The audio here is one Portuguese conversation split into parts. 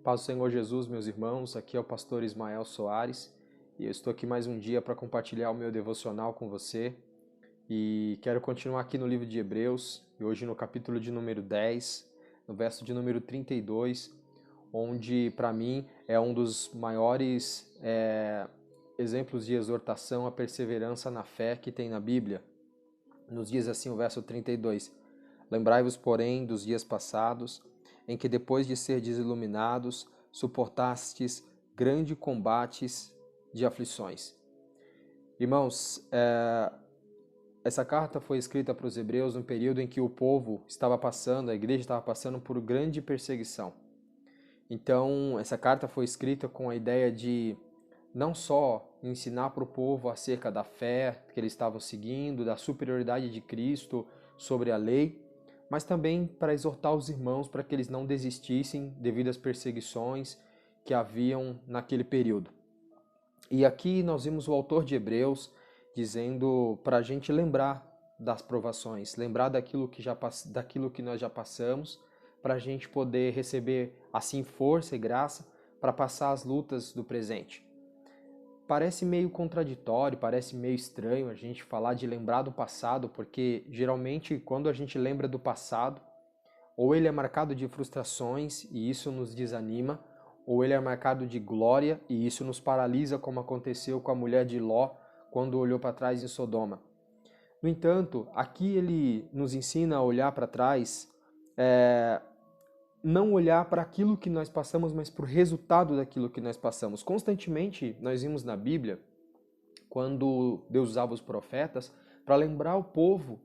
Paz do Senhor Jesus, meus irmãos, aqui é o pastor Ismael Soares e eu estou aqui mais um dia para compartilhar o meu devocional com você e quero continuar aqui no livro de Hebreus e hoje no capítulo de número 10, no verso de número 32, onde para mim é um dos maiores exemplos de exortação à perseverança na fé que tem na Bíblia. Nos diz assim o verso 32: Lembrai-vos, porém, dos dias passados, em que depois de serdes iluminados, suportastes grande combates de aflições. Irmãos, essa carta foi escrita para os hebreus no período em que o povo estava passando, a igreja estava passando por grande perseguição. Então, essa carta foi escrita com a ideia de não só ensinar para o povo acerca da fé que eles estavam seguindo, da superioridade de Cristo sobre a lei, mas também para exortar os irmãos para que eles não desistissem devido às perseguições que haviam naquele período. E aqui nós vimos o autor de Hebreus dizendo para a gente lembrar das provações, lembrar daquilo que nós já passamos, para a gente poder receber assim força e graça para passar as lutas do presente. Parece meio contraditório, parece meio estranho a gente falar de lembrar do passado, porque geralmente quando a gente lembra do passado, ou ele é marcado de frustrações e isso nos desanima, ou ele é marcado de glória e isso nos paralisa, como aconteceu com a mulher de Ló quando olhou para trás em Sodoma. No entanto, aqui ele nos ensina a olhar para trás, não olhar para aquilo que nós passamos, mas para o resultado daquilo que nós passamos. Constantemente nós vimos na Bíblia, quando Deus usava os profetas, para lembrar o povo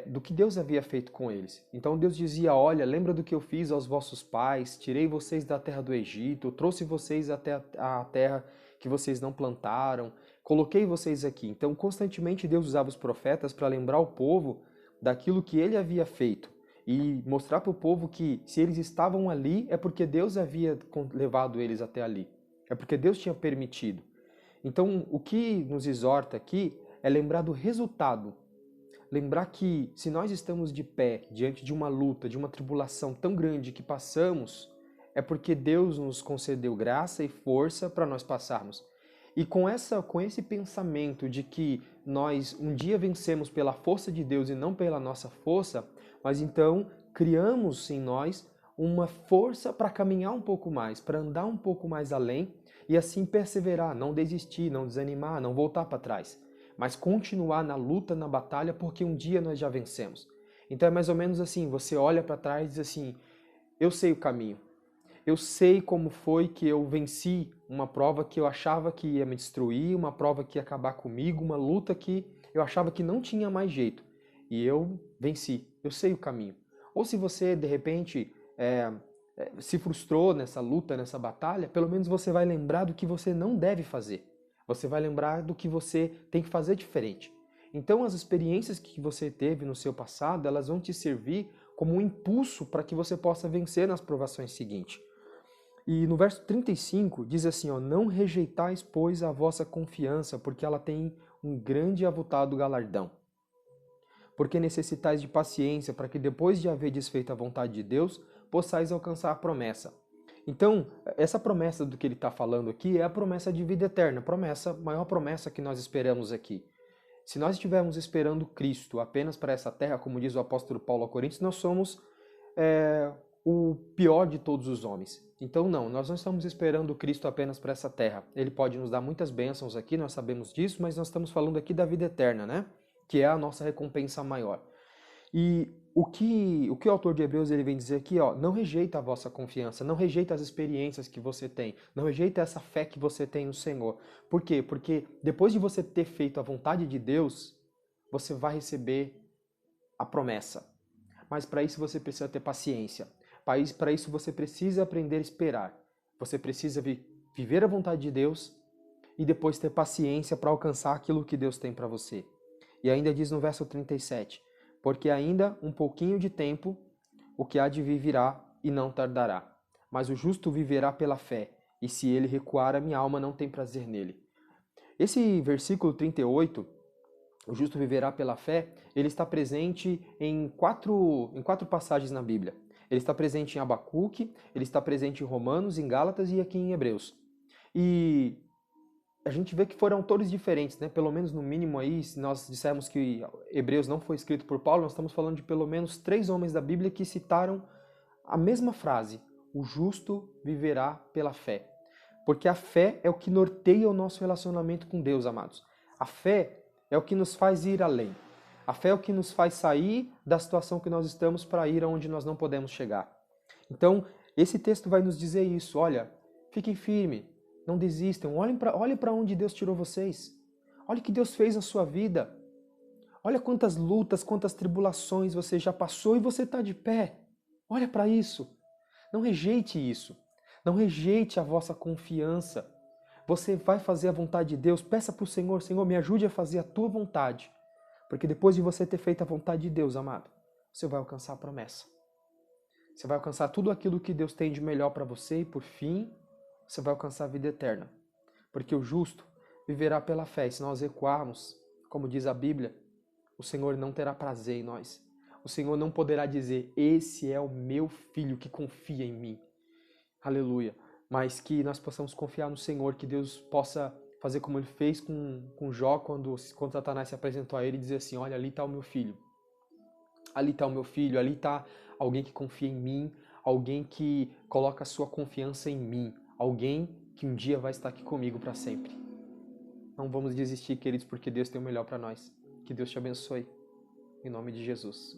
do que Deus havia feito com eles. Então Deus dizia, olha, lembra do que eu fiz aos vossos pais, tirei vocês da terra do Egito, trouxe vocês até a terra que vocês não plantaram, coloquei vocês aqui. Então constantemente Deus usava os profetas para lembrar o povo daquilo que ele havia feito e mostrar para o povo que se eles estavam ali é porque Deus havia levado eles até ali, é porque Deus tinha permitido. Então o que nos exorta aqui é lembrar do resultado. Lembrar que se nós estamos de pé diante de uma luta, de uma tribulação tão grande que passamos, é porque Deus nos concedeu graça e força para nós passarmos. E com esse pensamento de que nós um dia vencemos pela força de Deus e não pela nossa força, mas então criamos em nós uma força para caminhar um pouco mais, para andar um pouco mais além e assim perseverar, não desistir, não desanimar, não voltar para trás, mas continuar na luta, na batalha, porque um dia nós já vencemos. Então é mais ou menos assim, você olha para trás e diz assim, eu sei o caminho, eu sei como foi que eu venci uma prova que eu achava que ia me destruir, uma prova que ia acabar comigo, uma luta que eu achava que não tinha mais jeito. E eu venci, eu sei o caminho. Ou se você, de repente, se frustrou nessa luta, nessa batalha, pelo menos você vai lembrar do que você não deve fazer. Você vai lembrar do que você tem que fazer diferente. Então as experiências que você teve no seu passado, elas vão te servir como um impulso para que você possa vencer nas provações seguintes. E no verso 35 diz assim, ó, não rejeitais, pois, a vossa confiança, porque ela tem um grande e avultado galardão. Porque necessitais de paciência, para que depois de haver desfeito a vontade de Deus, possais alcançar a promessa. Então, essa promessa do que ele está falando aqui é a promessa de vida eterna, maior promessa que nós esperamos aqui. Se nós estivermos esperando Cristo apenas para essa terra, como diz o apóstolo Paulo a Coríntios, nós somos o pior de todos os homens. Então nós não estamos esperando Cristo apenas para essa terra. Ele pode nos dar muitas bênçãos aqui, nós sabemos disso, mas nós estamos falando aqui da vida eterna, né? Que é a nossa recompensa maior. E o que o autor de Hebreus ele vem dizer aqui, ó, não rejeita a vossa confiança, não rejeita as experiências que você tem, não rejeita essa fé que você tem no Senhor. Por quê? Porque depois de você ter feito a vontade de Deus, você vai receber a promessa. Mas para isso você precisa ter paciência. Para isso você precisa aprender a esperar. Você precisa viver a vontade de Deus e depois ter paciência para alcançar aquilo que Deus tem para você. E ainda diz no verso 37, porque ainda um pouquinho de tempo o que há de vir virá e não tardará. Mas o justo viverá pela fé, e se ele recuar, a minha alma não tem prazer nele. Esse versículo 38, o justo viverá pela fé, ele está presente em quatro passagens na Bíblia. Ele está presente em Abacuque, ele está presente em Romanos, em Gálatas e aqui em Hebreus. E a gente vê que foram autores diferentes, né? Pelo menos no mínimo aí, se nós dissermos que Hebreus não foi escrito por Paulo, nós estamos falando de pelo menos 3 homens da Bíblia que citaram a mesma frase: o justo viverá pela fé. Porque a fé é o que norteia o nosso relacionamento com Deus, amados. A fé é o que nos faz ir além. A fé é o que nos faz sair da situação que nós estamos para ir aonde nós não podemos chegar. Então, esse texto vai nos dizer isso. Olha, fiquem firmes, não desistam. Olhem para onde Deus tirou vocês. Olha o que Deus fez na sua vida. Olha quantas lutas, quantas tribulações você já passou e você está de pé. Olha para isso. Não rejeite isso. Não rejeite a vossa confiança. Você vai fazer a vontade de Deus. Peça para o Senhor: Senhor, me ajude a fazer a tua vontade. Porque depois de você ter feito a vontade de Deus, amado, você vai alcançar a promessa. Você vai alcançar tudo aquilo que Deus tem de melhor para você e, por fim, você vai alcançar a vida eterna. Porque o justo viverá pela fé. E se nós recuarmos, como diz a Bíblia, o Senhor não terá prazer em nós. O Senhor não poderá dizer: esse é o meu filho que confia em mim. Aleluia. Mas que nós possamos confiar no Senhor, que Deus possa fazer como ele fez com Jó, quando Satanás se apresentou a ele e dizer assim: olha, ali está o meu filho. Ali está o meu filho, ali está alguém que confia em mim, alguém que coloca a sua confiança em mim, alguém que um dia vai estar aqui comigo para sempre. Não vamos desistir, queridos, porque Deus tem o melhor para nós. Que Deus te abençoe. Em nome de Jesus.